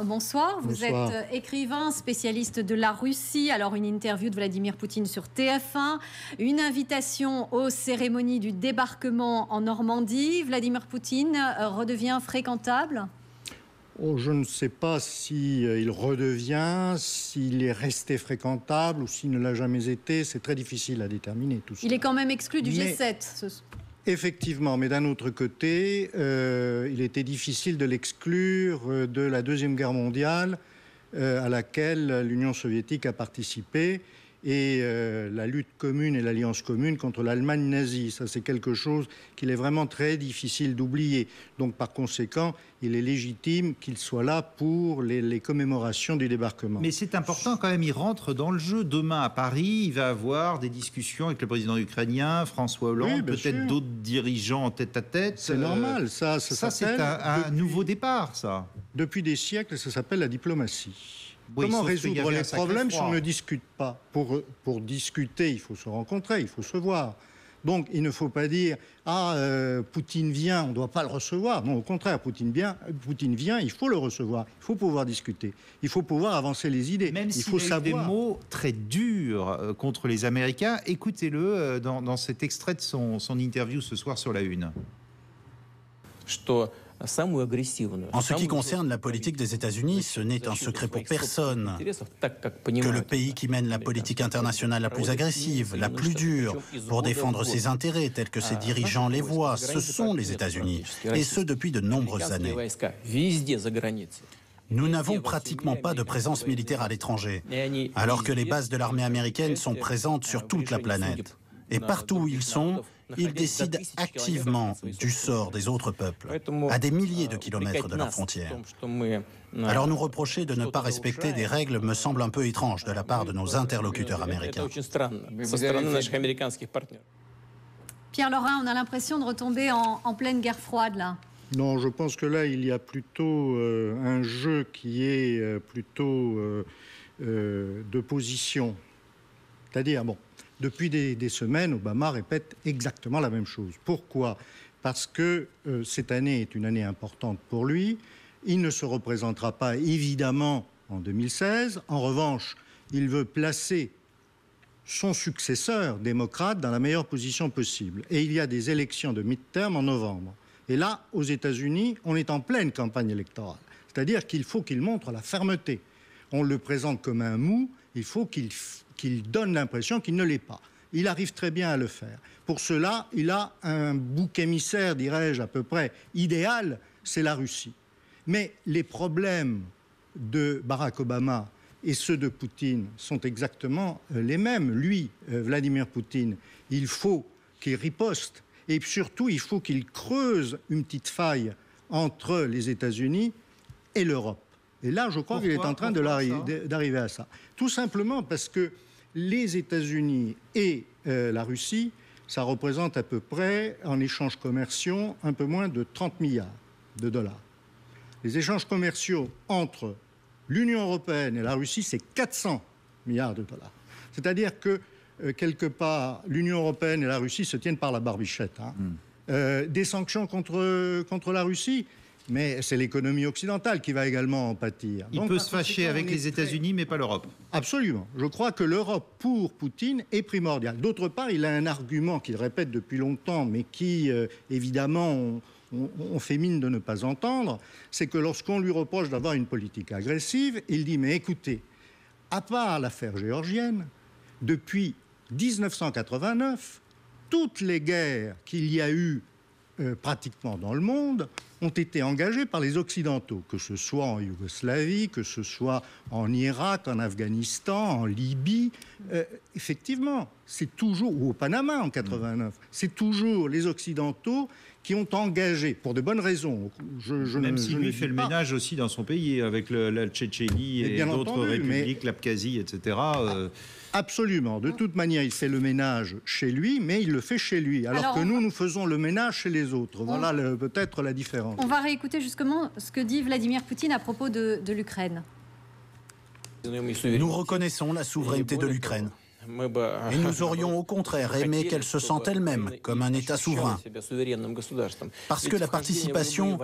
Bonsoir, vous Bonsoir. êtes écrivain, spécialiste de la Russie. Alors, une interview de Vladimir Poutine sur TF1, une invitation aux cérémonies du débarquement en Normandie. Vladimir Poutine redevient fréquentable ? Oh, je ne sais pas s'il redevient, s'il est resté fréquentable ou s'il ne l'a jamais été. C'est très difficile à déterminer tout ça. Il est quand même exclu du G7. Effectivement, mais d'un autre côté, il était difficile de l'exclure de la Deuxième Guerre mondiale à laquelle l'Union soviétique a participé et la lutte commune et l'alliance commune contre l'Allemagne nazie. Ça, c'est quelque chose qu'il est vraiment très difficile d'oublier. Donc, par conséquent, il est légitime qu'il soit là pour les commémorations du débarquement. Mais c'est important quand même, il rentre dans le jeu. Demain à Paris, il va avoir des discussions avec le président ukrainien, François Hollande, Oui, peut-être d'autres dirigeants en tête-à-tête. C'est normal, ça c'est un nouveau départ, ça. Depuis des siècles, ça s'appelle la diplomatie. Oui, comment résoudre les problèmes si on ne discute pas ? Pour discuter, il faut se rencontrer, il faut se voir. Donc, il ne faut pas dire « Ah, Poutine vient, on ne doit pas le recevoir ». Non, au contraire, Poutine vient, il faut le recevoir. Il faut pouvoir discuter. Il faut pouvoir avancer les idées. Même s'il y a eu des mots très durs contre les Américains, écoutez-le dans cet extrait de son interview ce soir sur La Une. En ce qui concerne la politique des États-Unis, ce n'est un secret pour personne que le pays qui mène la politique internationale la plus agressive, la plus dure, pour défendre ses intérêts tels que ses dirigeants les voient, ce sont les États-Unis, et ce depuis de nombreuses années. Nous n'avons pratiquement pas de présence militaire à l'étranger, alors que les bases de l'armée américaine sont présentes sur toute la planète. Et partout où ils sont, ils décident activement du sort des autres peuples, à des milliers de kilomètres de leurs frontières. Alors nous reprocher de ne pas respecter des règles me semble un peu étrange de la part de nos interlocuteurs américains. Pierre Laurin, on a l'impression de retomber en pleine guerre froide, là. Non, je pense que là, il y a plutôt un jeu qui est plutôt de position. C'est-à-dire, depuis des semaines, Obama répète exactement la même chose. Pourquoi ? Parce que cette année est une année importante pour lui. Il ne se représentera pas, évidemment, en 2016. En revanche, il veut placer son successeur démocrate dans la meilleure position possible. Et il y a des élections de midterm en novembre. Et là, aux États-Unis, on est en pleine campagne électorale. C'est-à-dire qu'il faut qu'il montre la fermeté. On le présente comme un mou, il faut qu'il donne l'impression qu'il ne l'est pas. Il arrive très bien à le faire. Pour cela, il a un bouc émissaire, dirais-je, à peu près idéal, c'est la Russie. Mais les problèmes de Barack Obama et ceux de Poutine sont exactement les mêmes. Lui, Vladimir Poutine, il faut qu'il riposte. Et surtout, il faut qu'il creuse une petite faille entre les États-Unis et l'Europe. Et là, je crois qu'il est en train d'arriver à ça. Tout simplement parce que les États-Unis et la Russie, ça représente à peu près, en échanges commerciaux, un peu moins de 30 milliards de dollars. Les échanges commerciaux entre l'Union européenne et la Russie, c'est 400 milliards de dollars. C'est-à-dire que quelque part, l'Union européenne et la Russie se tiennent par la barbichette. Des sanctions contre la Russie, mais c'est l'économie occidentale qui va également en pâtir. Il peut se fâcher avec les États-Unis, mais pas l'Europe. Absolument. Je crois que l'Europe, pour Poutine, est primordiale. D'autre part, il a un argument qu'il répète depuis longtemps, mais qui, évidemment, on fait mine de ne pas entendre, c'est que lorsqu'on lui reproche d'avoir une politique agressive, il dit « Mais écoutez, à part l'affaire géorgienne, depuis 1989, toutes les guerres qu'il y a eu pratiquement dans le monde ont été engagées par les Occidentaux, que ce soit en Yougoslavie, que ce soit en Irak, en Afghanistan, en Libye. Effectivement, c'est toujours, ou au Panama en 89, c'est toujours les Occidentaux qui ont engagé, pour de bonnes raisons. Même si lui fait le ménage aussi dans son pays, avec la Tchétchénie et d'autres républiques, l'Abkhazie, etc. Absolument. De toute manière, il fait le ménage chez lui, mais il le fait chez lui. Alors que nous faisons le ménage chez les autres. Voilà peut-être la différence. On va réécouter justement ce que dit Vladimir Poutine à propos de l'Ukraine. Nous reconnaissons la souveraineté de l'Ukraine. Et nous aurions au contraire aimé qu'elle se sente elle-même comme un État souverain. Parce que la participation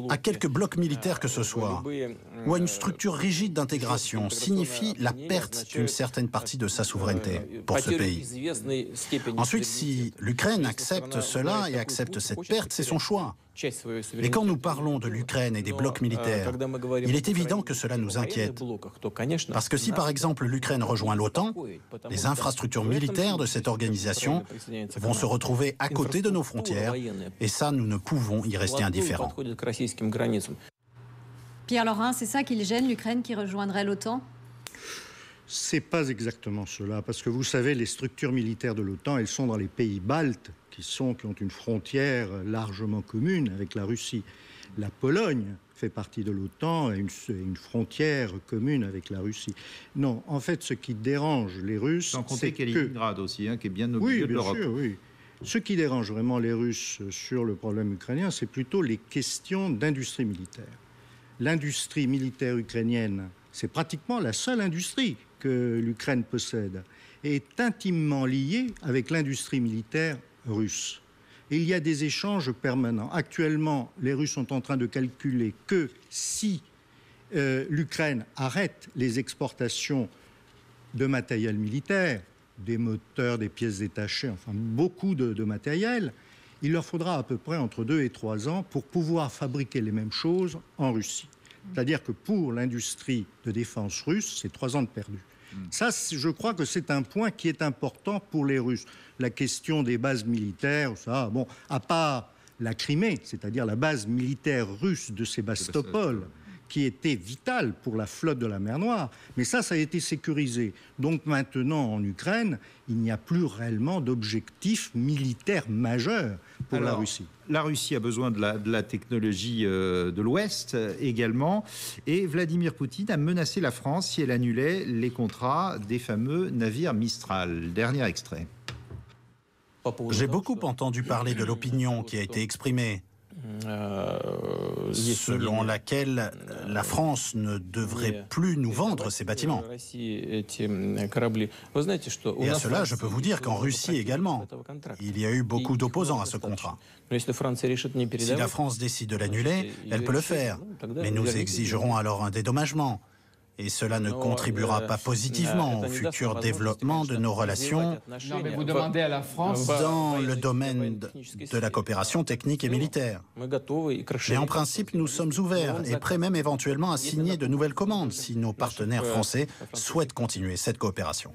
à quelque bloc militaire que ce soit, ou à une structure rigide d'intégration, signifie la perte d'une certaine partie de sa souveraineté pour ce pays. Ensuite, si l'Ukraine accepte cela et accepte cette perte, c'est son choix. Et quand nous parlons de l'Ukraine et des blocs militaires, il est évident que cela nous inquiète. Parce que si, par exemple, l'Ukraine rejoint l'OTAN, les infrastructures militaires de cette organisation vont se retrouver à côté de nos frontières, et ça, nous ne pouvons y rester indifférents. Pierre Laurin, c'est ça qui le gêne, l'Ukraine qui rejoindrait l'OTAN ? C'est pas exactement cela, parce que vous savez, les structures militaires de l'OTAN, elles sont dans les pays baltes, qui ont une frontière largement commune avec la Russie. La Pologne fait partie de l'OTAN et une frontière commune avec la Russie. Non, en fait, ce qui dérange les Russes, sans compter qu'il y a Kaliningrad aussi, qui est bien au milieu de l'Europe. Sûr, oui. Ce qui dérange vraiment les Russes sur le problème ukrainien, c'est plutôt les questions d'industrie militaire. L'industrie militaire ukrainienne, c'est pratiquement la seule industrie que l'Ukraine possède, et est intimement liée avec l'industrie militaire russe. Et il y a des échanges permanents. Actuellement, les Russes sont en train de calculer que si l'Ukraine arrête les exportations de matériel militaire, des moteurs, des pièces détachées, enfin beaucoup de matériel, il leur faudra à peu près entre 2 et 3 ans pour pouvoir fabriquer les mêmes choses en Russie. C'est-à-dire que pour l'industrie de défense russe, c'est 3 ans de perdu. Ça, je crois que c'est un point qui est important pour les Russes. La question des bases militaires, ça, bon, à part la Crimée, c'est-à-dire la base militaire russe de Sébastopol, qui était vitale pour la flotte de la mer Noire, mais ça a été sécurisé. Donc maintenant, en Ukraine, il n'y a plus réellement d'objectif militaire majeur pour la Russie. La Russie a besoin de la technologie de l'Ouest également. Et Vladimir Poutine a menacé la France si elle annulait les contrats des fameux navires Mistral. Dernier extrait. J'ai beaucoup entendu parler de l'opinion qui a été exprimée, selon laquelle la France ne devrait plus nous vendre ses bâtiments. Et à cela, je peux vous dire qu'en Russie également, il y a eu beaucoup d'opposants à ce contrat. Si la France décide de l'annuler, elle peut le faire, mais nous exigerons alors un dédommagement. Et cela ne contribuera pas positivement au futur développement de nos relations vous demandez à la France dans le domaine de la coopération technique et militaire. Mais en principe, nous sommes ouverts et prêts même éventuellement à signer de nouvelles commandes si nos partenaires français souhaitent continuer cette coopération.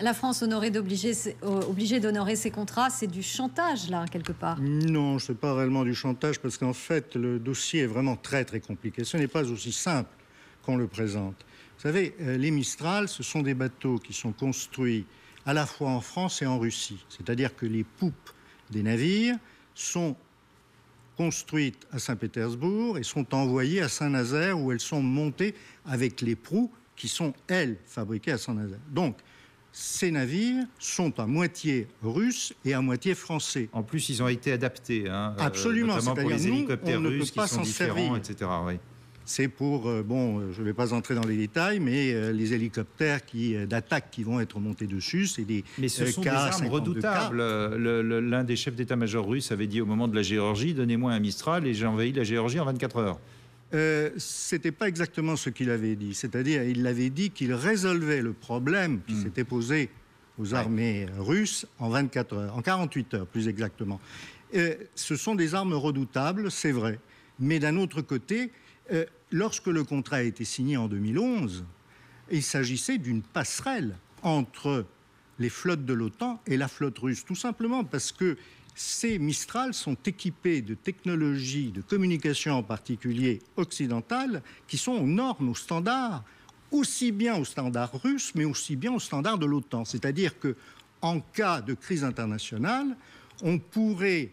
La France obligée d'honorer ses contrats, c'est du chantage, là, quelque part. Non, ce n'est pas réellement du chantage, parce qu'en fait, le dossier est vraiment très, très compliqué. Ce n'est pas aussi simple qu'on le présente. Vous savez, les Mistral, ce sont des bateaux qui sont construits à la fois en France et en Russie. C'est-à-dire que les poupes des navires sont construites à Saint-Pétersbourg et sont envoyées à Saint-Nazaire, où elles sont montées avec les proues qui sont, elles, fabriquées à Saint-Nazaire. Donc, ces navires sont à moitié russes et à moitié français. En plus, ils ont été adaptés. Absolument. Notamment pour les hélicoptères nous, russes qui sont différents, etc. Oui. C'est pour, je ne vais pas entrer dans les détails, mais les hélicoptères d'attaque qui vont être montés dessus, c'est des mais ce sont des armes redoutables. L'un des chefs d'état-major russe avait dit au moment de la Géorgie, donnez-moi un Mistral et j'ai envahi la Géorgie en 24 heures. C'était pas exactement ce qu'il avait dit. C'est-à-dire, il avait dit qu'il résolvait le problème qui s'était posé aux armées russes en 24 heures, en 48 heures plus exactement. Ce sont des armes redoutables, c'est vrai. Mais d'un autre côté, lorsque le contrat a été signé en 2011, il s'agissait d'une passerelle entre les flottes de l'OTAN et la flotte russe, tout simplement parce que ces Mistral sont équipés de technologies de communication en particulier occidentales qui sont aux normes, aux standards, aussi bien aux standards russes, mais aussi bien aux standards de l'OTAN. C'est-à-dire qu'en cas de crise internationale, on pourrait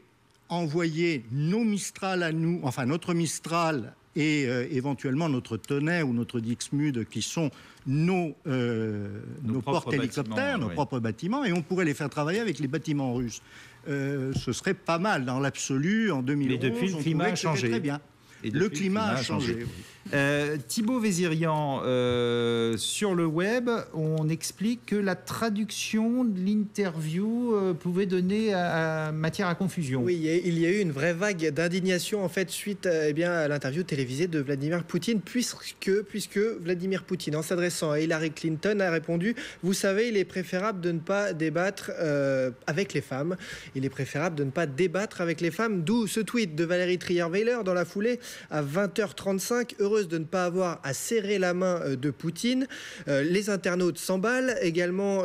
envoyer nos Mistral à nous, enfin notre Mistral et éventuellement notre Tonnerre ou notre Dixmude, qui sont nos porte-hélicoptères, nos propres bâtiments, et on pourrait les faire travailler avec les bâtiments russes. Ce serait pas mal dans l'absolu. En 2011, mais depuis, le climat a changé. Très bien. Et le climat a changé. Thibaut Vézirian, sur le web, on explique que la traduction de l'interview pouvait donner matière à confusion. Oui, il y a eu une vraie vague d'indignation en fait suite à l'interview télévisée de Vladimir Poutine, puisque Vladimir Poutine, en s'adressant à Hillary Clinton, a répondu « Vous savez, il est préférable de ne pas débattre avec les femmes. Il est préférable de ne pas débattre avec les femmes », d'où ce tweet de Valérie Trierweiler dans la foulée à 20h35, heureuse de ne pas avoir à serrer la main de Poutine. Les internautes s'emballent. Également,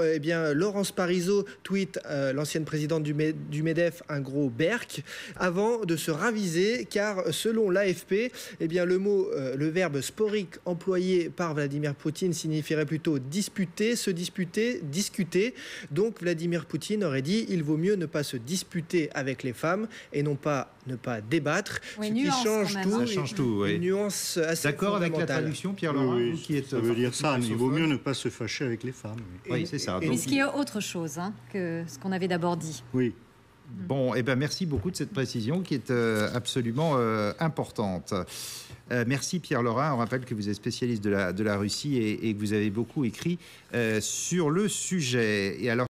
Laurence Parisot tweet l'ancienne présidente du MEDEF un gros berk avant de se raviser car selon l'AFP, le verbe sporik employé par Vladimir Poutine signifierait plutôt disputer, se disputer, discuter. Donc Vladimir Poutine aurait dit il vaut mieux ne pas se disputer avec les femmes et non pas ne pas débattre. Oui, ce qui change tout. Ça change tout, oui. Une nuance assez d'accord avec la traduction, Pierre Laurent, Oui, ça veut dire ça. Il vaut mieux ne pas se fâcher avec les femmes. Oui, c'est ça. Mais ce qui est autre chose que ce qu'on avait d'abord dit. Oui. Bon, merci beaucoup de cette précision qui est absolument importante. Merci Pierre Laurin. On rappelle que vous êtes spécialiste de la Russie et que vous avez beaucoup écrit sur le sujet. Et alors,